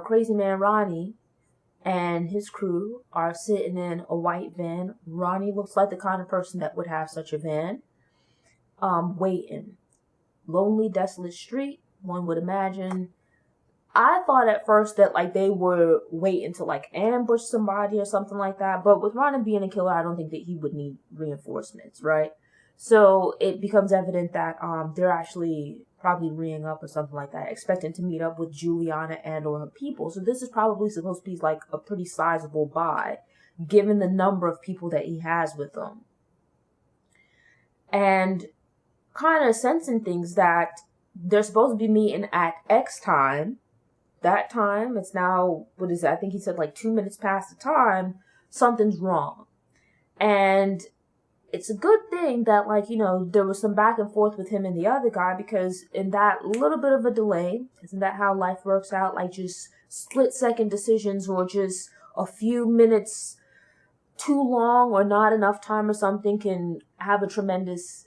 Crazy Man Ronnie and his crew are sitting in a white van. Ronnie looks like the kind of person that would have such a van. Waiting. Lonely, desolate street, one would imagine. I thought at first that, like, they were waiting to, like, ambush somebody or something like that. But with Ronnie being a killer, I don't think that he would need reinforcements, right? So it becomes evident that they're actually probably reeing up or something like that, expecting to meet up with Juliana and or her people. So this is probably supposed to be, like, a pretty sizable buy, given the number of people that he has with him. And kind of sensing things that they're supposed to be meeting at X time. That time, it's now, what is it? I think he said like 2 minutes past the time, something's wrong. And it's a good thing that, like, there was some back and forth with him and the other guy, because in that little bit of a delay, isn't that how life works out? Like, just split-second decisions or just a few minutes too long or not enough time or something can have a tremendous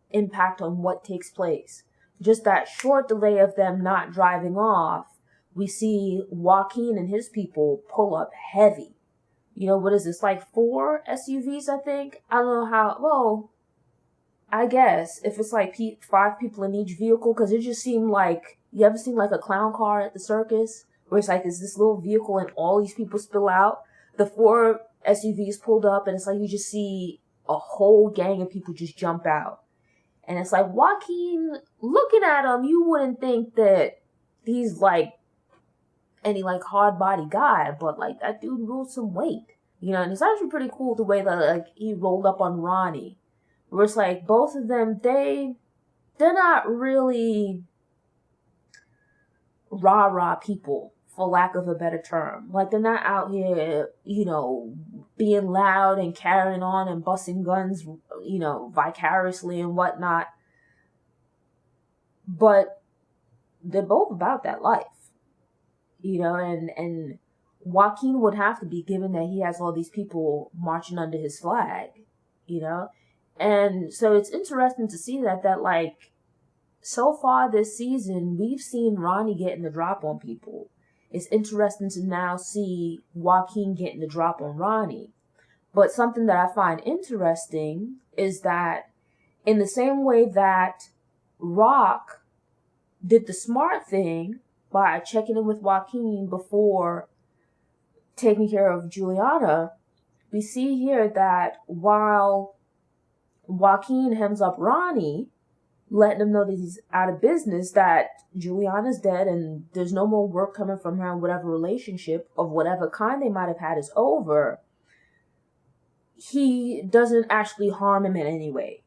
impact on what takes place. Just that short delay of them not driving off, we see Joaquin and his people pull up heavy. What is this, like 4 SUVs, I think? I don't know how, well, I guess if it's like 5 people in each vehicle, because it just seemed like, you ever seen like a clown car at the circus? Where it's like, it's this little vehicle and all these people spill out? The 4 SUVs pulled up and it's like you just see a whole gang of people just jump out. And it's like, Joaquin, looking at him, you wouldn't think that he's like any like hard body guy, but like that dude rolled some weight, and it's actually pretty cool the way that like he rolled up on Ronnie, where it's like both of them, they're not really rah-rah people, for lack of a better term. Like, they're not out here, being loud and carrying on and busting guns, vicariously and whatnot. But they're both about that life, and Joaquin would have to be, given that he has all these people marching under his flag, And so it's interesting to see that like, so far this season, we've seen Ronnie getting the drop on people. It's interesting to now see Joaquin getting the drop on Ronnie. But something that I find interesting is that in the same way that RAQ did the smart thing by checking in with Joaquin before taking care of Juliana, we see here that while Joaquin hems up Ronnie, letting him know that he's out of business, that Juliana's dead and there's no more work coming from her, and whatever relationship of whatever kind they might have had is over, he doesn't actually harm him in any way,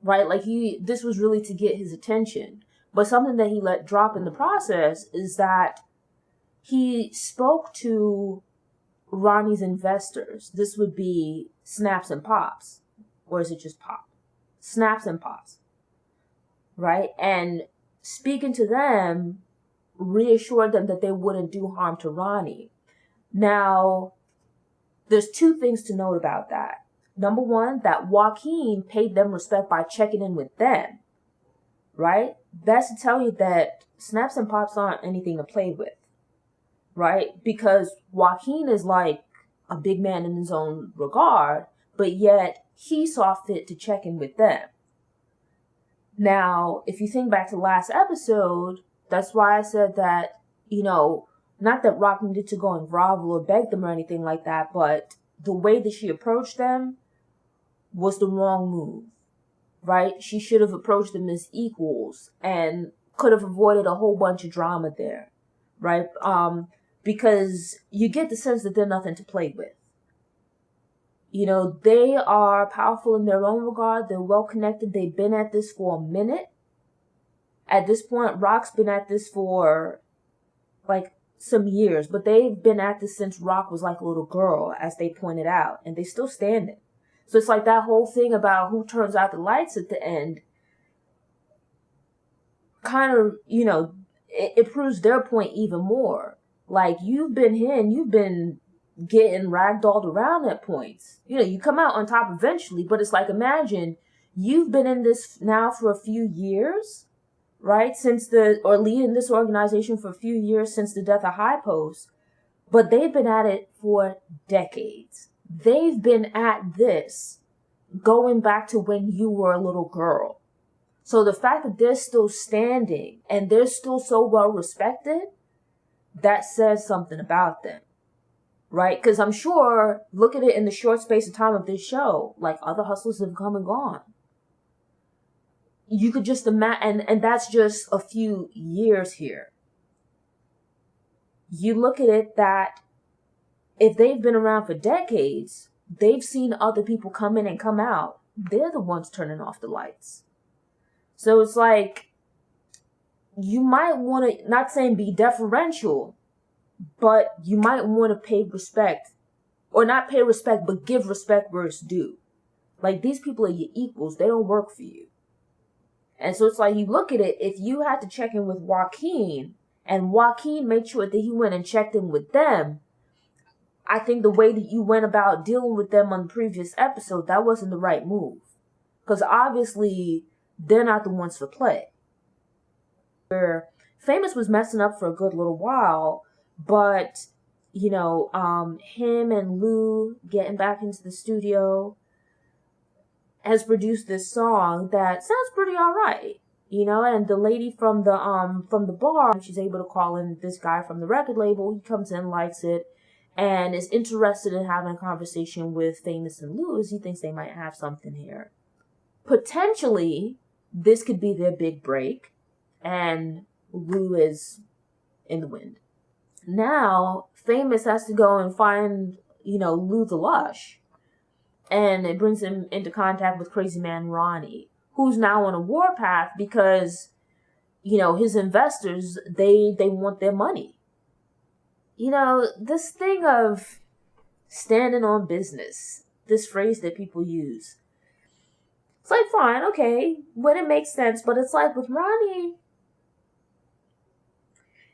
right? Like, this was really to get his attention. But something that he let drop in the process is that he spoke to Ronnie's investors. This would be Snaps and Pops. Or is it just Pop? Snaps and Pops. Right? And speaking to them, reassured them that they wouldn't do harm to Ronnie. Now, there's 2 things to note about that. Number one, that Joaquin paid them respect by checking in with them. Right? That's to tell you that Snaps and Pops aren't anything to play with. Right? Because Joaquin is like a big man in his own regard, but yet he saw fit to check in with them. Now, if you think back to last episode, that's why I said that, not that RAQ needed to go and grovel or beg them or anything like that, but the way that she approached them was the wrong move, right? She should have approached them as equals and could have avoided a whole bunch of drama there, right? Because you get the sense that they're nothing to play with. They are powerful in their own regard. They're well connected. They've been at this for a minute. At this point, RAQ's been at this for like some years, but they've been at this since RAQ was like a little girl, as they pointed out, and they still standing. So it's like that whole thing about who turns out the lights at the end kind of, it proves their point even more. Like, you've been here and you've been getting ragdolled around at points. You come out on top eventually, but it's like, imagine you've been in this now for a few years, right? Or leading this organization for a few years since the death of High Post, but they've been at it for decades. They've been at this going back to when you were a little girl. So the fact that they're still standing and they're still so well respected, that says something about them, right? Because I'm sure, look at it in the short space of time of this show, like other hustlers have come and gone. You could just imagine, and that's just a few years here. You look at it that if they've been around for decades, they've seen other people come in and come out. They're the ones turning off the lights. So it's like, you might want to, not saying be deferential, but you might want to pay respect, or not pay respect, but give respect where it's due. Like, these people are your equals. They don't work for you. And so it's like, you look at it, if you had to check in with Joaquin, and Joaquin made sure that he went and checked in with them, I think the way that you went about dealing with them on the previous episode, that wasn't the right move. Because obviously, they're not the ones to play. Where Famous was messing up for a good little while, but, you know, him and Lou getting back into the studio has produced this song that sounds pretty alright, you know, and the lady from the bar, she's able to call in this guy from the record label. He comes in, likes it, and is interested in having a conversation with Famous and Lou, as he thinks they might have something here. Potentially, this could be their big break, and Lou is in the wind. Now, Famous has to go and find, you know, Lou the Lush. And it brings him into contact with crazy man Ronnie, who's now on a warpath because, you know, his investors, they want their money. You know, this thing of standing on business, this phrase that people use, it's like, fine, okay, when it makes sense, but it's like with Ronnie,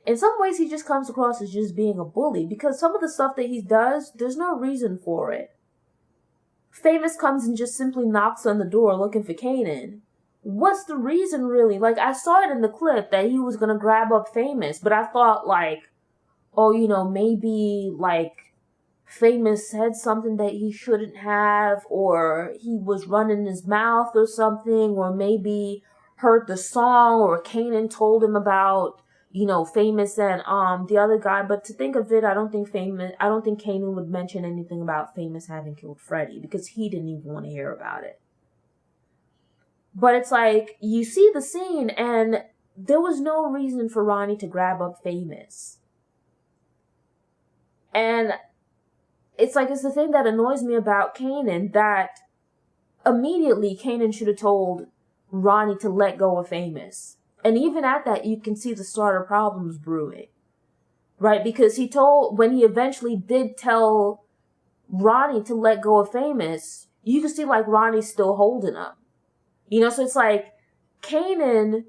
in some ways he just comes across as just being a bully, because some of the stuff that he does, there's no reason for it. Famous comes and just simply knocks on the door looking for Kanan. What's the reason, really? Like, I saw it in the clip that he was gonna grab up Famous, but I thought, like, oh, you know, maybe, like, Famous said something that he shouldn't have, or he was running his mouth or something, or maybe heard the song, or Kanan told him about, you know, Famous and the other guy. But to think of it, I don't think Kanan would mention anything about Famous having killed Freddie, because he didn't even want to hear about it. But it's like, you see the scene, and there was no reason for Ronnie to grab up Famous. And it's like, it's the thing that annoys me about Kanan, that immediately Kanan should have told Ronnie to let go of Famous. And even at that, you can see the start of problems brewing, right? Because when he eventually did tell Ronnie to let go of Famous, you can see, like, Ronnie's still holding him. You know, so it's like, Kanan,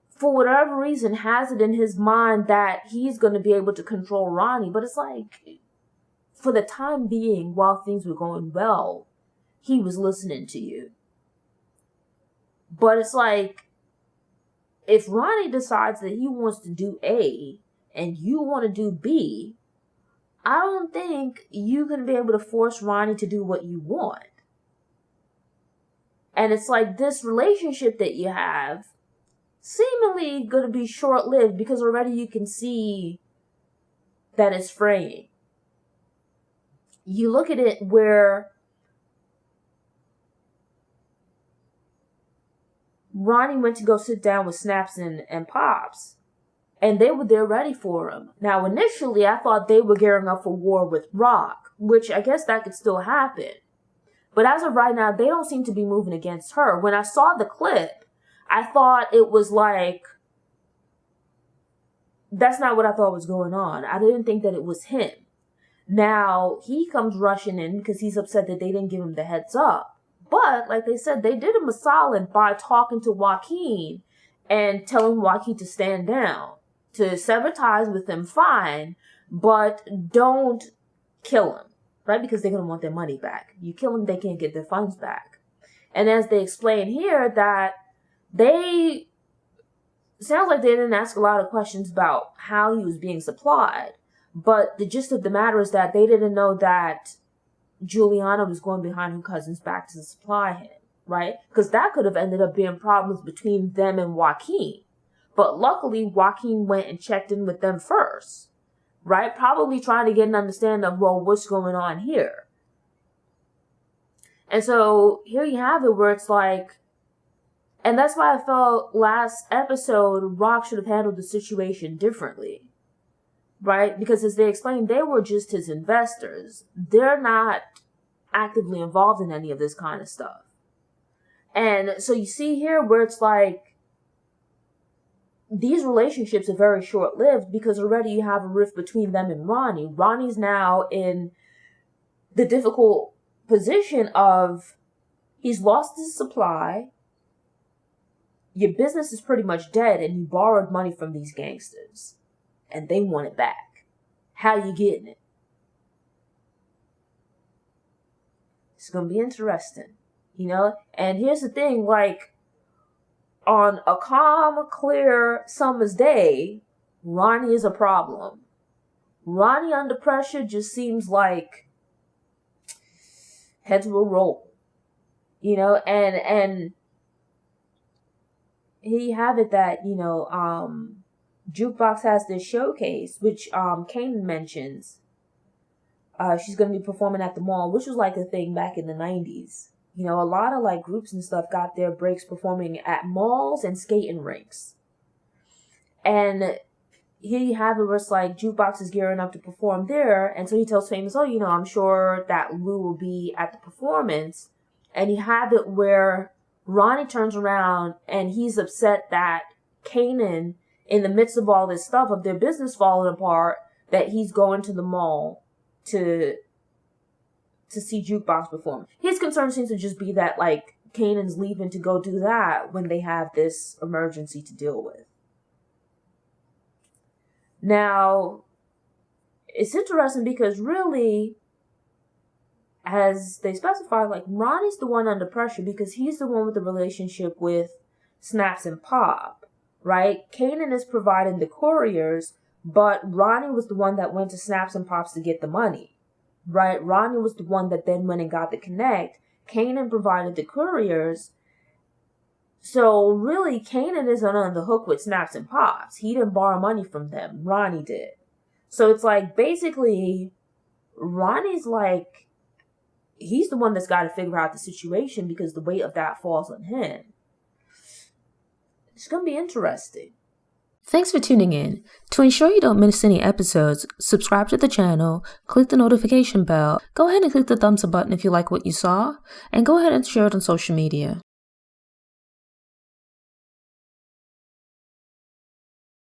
for whatever reason, has it in his mind that he's going to be able to control Ronnie. But it's like, for the time being, while things were going well, he was listening to you. But it's like, if Ronnie decides that he wants to do A and you want to do B, I don't think you're going to be able to force Ronnie to do what you want. And it's like, this relationship that you have, seemingly going to be short-lived, because already you can see that it's fraying. You look at it where Ronnie went to go sit down with Snaps and Pops, and they were there ready for him. Now, initially, I thought they were gearing up for war with RAQ, which I guess that could still happen. But as of right now, they don't seem to be moving against her. When I saw the clip, I thought it was like, that's not what I thought was going on. I didn't think that it was him. Now, he comes rushing in because he's upset that they didn't give him the heads up. But, like they said, they did him a solid by talking to Joaquin and telling Joaquin to stand down. To sever ties with him, fine, but don't kill him, right? Because they're going to want their money back. You kill them, they can't get their funds back. And as they explain here, that they sounds like they didn't ask a lot of questions about how he was being supplied. But the gist of the matter is that they didn't know that Juliana was going behind her cousin's back to supply him, right? Because that could have ended up being problems between them and Joaquin. But luckily, Joaquin went and checked in with them first, right? Probably trying to get an understanding of, well, what's going on here? And so here you have it where it's like, and that's why I felt last episode, RAQ should have handled the situation differently, right? Because as they explained, they were just his investors. They're not actively involved in any of this kind of stuff. And so you see here where it's like, these relationships are very short-lived because already you have a rift between them and Ronnie. Ronnie's now in the difficult position of he's lost his supply, your business is pretty much dead, and you borrowed money from these gangsters, and they want it back. How you getting it? It's going to be interesting, you know? And here's the thing, like, on a calm, clear summer's day, Ronnie is a problem. Ronnie under pressure just seems like heads will roll, you know, and here you have it that, you know, Jukebox has this showcase, which Kanan mentions. She's going to be performing at the mall, which was like a thing back in the 90s. You know, a lot of like groups and stuff got their breaks performing at malls and skating rinks. And here you have it where it's like Jukebox is gearing up to perform there. And so he tells Famous, oh, you know, I'm sure that Lou will be at the performance. And you have it where Ronnie turns around and he's upset that Kanan, in the midst of all this stuff of their business falling apart, that he's going to the mall to see Jukebox perform. His concern seems to just be that, like, Kanan's leaving to go do that when they have this emergency to deal with. Now, it's interesting because really, as they specify, like, Ronnie's the one under pressure because he's the one with the relationship with Snaps and Pop, right? Kanan is providing the couriers, but Ronnie was the one that went to Snaps and Pops to get the money. Right, Ronnie was the one that then went and got the connect. Kanan provided the couriers. So really, Kanan isn't on the hook with Snaps and Pops. He didn't borrow money from them. Ronnie did. So it's like, basically, Ronnie's like, he's the one that's got to figure out the situation because the weight of that falls on him. It's going to be interesting. Thanks for tuning in. To ensure you don't miss any episodes, subscribe to the channel, click the notification bell, go ahead and click the thumbs up button if you like what you saw, and go ahead and share it on social media.